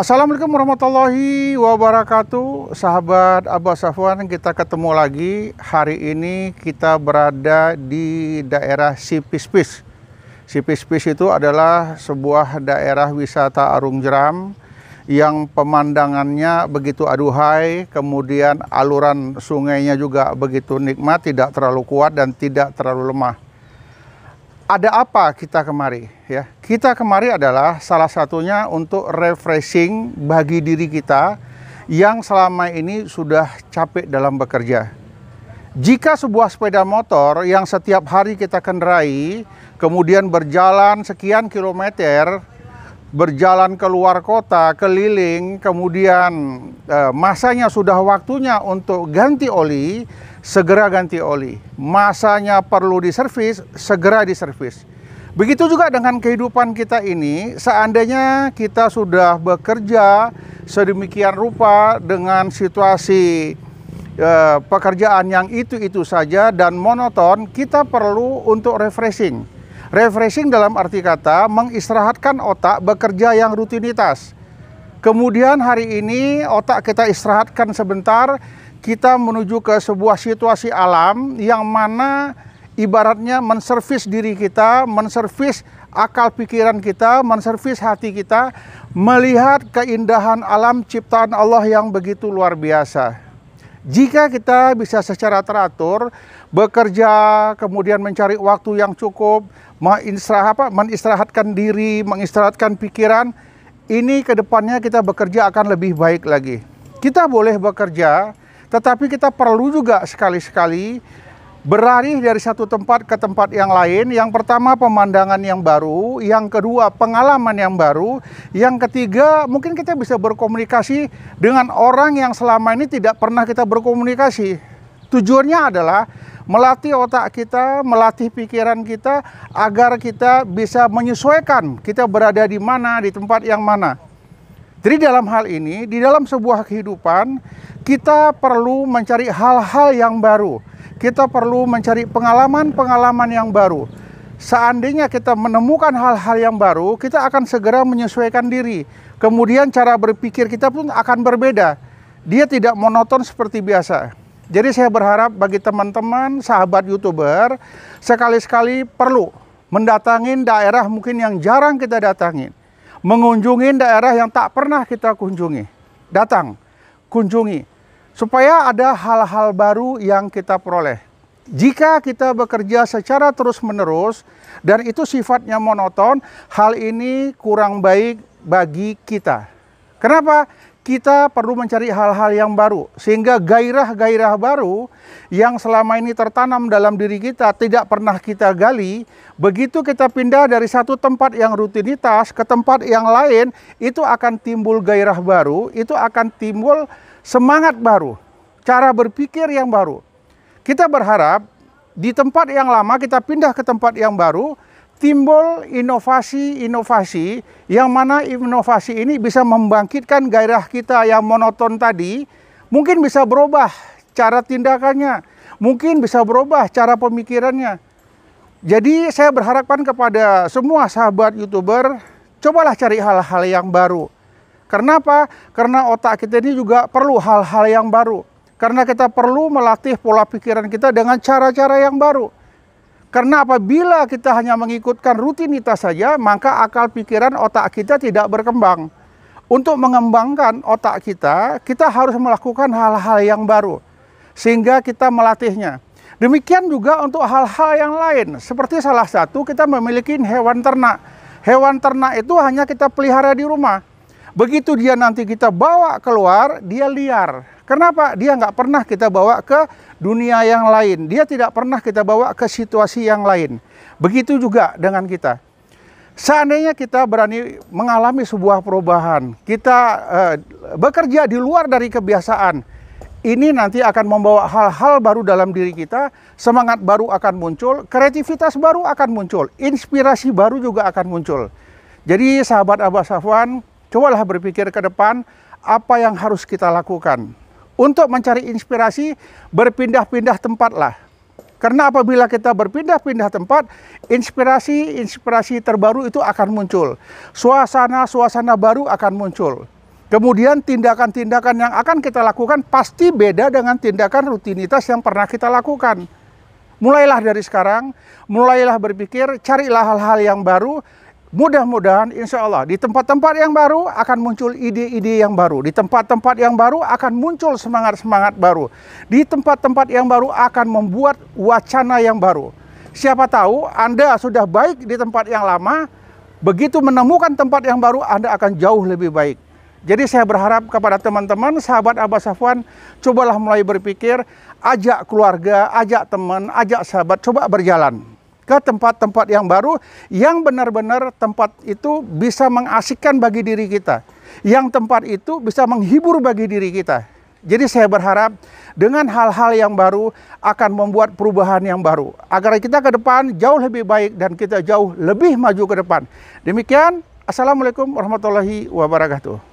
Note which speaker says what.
Speaker 1: Assalamualaikum warahmatullahi wabarakatuh. Sahabat Abah Safwan, kita ketemu lagi. Hari ini kita berada di daerah Sipispis. Sipispis itu adalah sebuah daerah wisata Arung Jeram yang pemandangannya begitu aduhai, kemudian aluran sungainya juga begitu nikmat, tidak terlalu kuat dan tidak terlalu lemah. Ada apa kita kemari? Ya, kita kemari adalah salah satunya untuk refreshing bagi diri kita yang selama ini sudah capek dalam bekerja. Jika sebuah sepeda motor yang setiap hari kita kendarai, kemudian berjalan sekian kilometer, berjalan keluar kota, keliling, kemudian masanya sudah waktunya untuk ganti oli, segera ganti oli. Masanya perlu diservis, segera diservis. Begitu juga dengan kehidupan kita ini, seandainya kita sudah bekerja sedemikian rupa dengan situasi pekerjaan yang itu-itu saja dan monoton, kita perlu untuk refreshing. Refreshing dalam arti kata mengistirahatkan otak bekerja yang rutinitas. Kemudian hari ini otak kita istirahatkan sebentar, kita menuju ke sebuah situasi alam yang mana ibaratnya menservis diri kita, menservis akal pikiran kita, menservis hati kita, melihat keindahan alam ciptaan Allah yang begitu luar biasa. Jika kita bisa secara teratur bekerja, kemudian mencari waktu yang cukup, mengistirahatkan diri, mengistirahatkan pikiran, ini kedepannya kita bekerja akan lebih baik lagi. Kita boleh bekerja, tetapi kita perlu juga sekali-sekali berlari dari satu tempat ke tempat yang lain. Yang pertama pemandangan yang baru, yang kedua pengalaman yang baru, yang ketiga mungkin kita bisa berkomunikasi dengan orang yang selama ini tidak pernah kita berkomunikasi. Tujuannya adalah melatih otak kita, melatih pikiran kita agar kita bisa menyesuaikan kita berada di mana, di tempat yang mana. Jadi dalam hal ini, di dalam sebuah kehidupan, kita perlu mencari hal-hal yang baru. Kita perlu mencari pengalaman-pengalaman yang baru. Seandainya kita menemukan hal-hal yang baru, kita akan segera menyesuaikan diri. Kemudian cara berpikir kita pun akan berbeda. Dia tidak monoton seperti biasa. Jadi saya berharap bagi teman-teman, sahabat YouTuber, sekali-sekali perlu mendatangi daerah mungkin yang jarang kita datangin. Mengunjungi daerah yang tak pernah kita kunjungi. Datang, kunjungi. Supaya ada hal-hal baru yang kita peroleh. Jika kita bekerja secara terus-menerus dan itu sifatnya monoton, hal ini kurang baik bagi kita. Kenapa? Kita perlu mencari hal-hal yang baru, sehingga gairah-gairah baru yang selama ini tertanam dalam diri kita tidak pernah kita gali. Begitu kita pindah dari satu tempat yang rutinitas ke tempat yang lain, itu akan timbul gairah baru, itu akan timbul semangat baru, cara berpikir yang baru. Kita berharap di tempat yang lama kita pindah ke tempat yang baru, timbul inovasi-inovasi yang mana inovasi ini bisa membangkitkan gairah kita yang monoton tadi. Mungkin bisa berubah cara tindakannya, mungkin bisa berubah cara pemikirannya. Jadi saya berharapkan kepada semua sahabat YouTuber, cobalah cari hal-hal yang baru. Karena apa? Karena otak kita ini juga perlu hal-hal yang baru. Karena kita perlu melatih pola pikiran kita dengan cara-cara yang baru. Karena apabila kita hanya mengikutkan rutinitas saja, maka akal pikiran otak kita tidak berkembang. Untuk mengembangkan otak kita, kita harus melakukan hal-hal yang baru. Sehingga kita melatihnya. Demikian juga untuk hal-hal yang lain. Seperti salah satu kita memiliki hewan ternak. Hewan ternak itu hanya kita pelihara di rumah. Begitu dia nanti kita bawa keluar, dia liar. Kenapa? Dia nggak pernah kita bawa ke dunia yang lain. Dia tidak pernah kita bawa ke situasi yang lain. Begitu juga dengan kita. Seandainya kita berani mengalami sebuah perubahan, kita bekerja di luar dari kebiasaan, ini nanti akan membawa hal-hal baru dalam diri kita, semangat baru akan muncul, kreativitas baru akan muncul, inspirasi baru juga akan muncul. Jadi sahabat Abah Safwan, cobalah berpikir ke depan apa yang harus kita lakukan. Untuk mencari inspirasi, berpindah-pindah tempatlah. Karena apabila kita berpindah-pindah tempat, inspirasi terbaru itu akan muncul. Suasana baru akan muncul. Kemudian tindakan-tindakan yang akan kita lakukan pasti beda dengan tindakan rutinitas yang pernah kita lakukan. Mulailah dari sekarang, mulailah berpikir, carilah hal-hal yang baru. Mudah-mudahan insya Allah di tempat-tempat yang baru akan muncul ide-ide yang baru. Di tempat-tempat yang baru akan muncul semangat-semangat baru. Di tempat-tempat yang baru akan membuat wacana yang baru. Siapa tahu Anda sudah baik di tempat yang lama, begitu menemukan tempat yang baru Anda akan jauh lebih baik. Jadi saya berharap kepada teman-teman, sahabat Abah Safwan, cobalah mulai berpikir, ajak keluarga, ajak teman, ajak sahabat, coba berjalan ke tempat-tempat yang baru, yang benar-benar tempat itu bisa mengasyikkan bagi diri kita. Yang tempat itu bisa menghibur bagi diri kita. Jadi saya berharap dengan hal-hal yang baru akan membuat perubahan yang baru. Agar kita ke depan jauh lebih baik dan kita jauh lebih maju ke depan. Demikian, Assalamualaikum warahmatullahi wabarakatuh.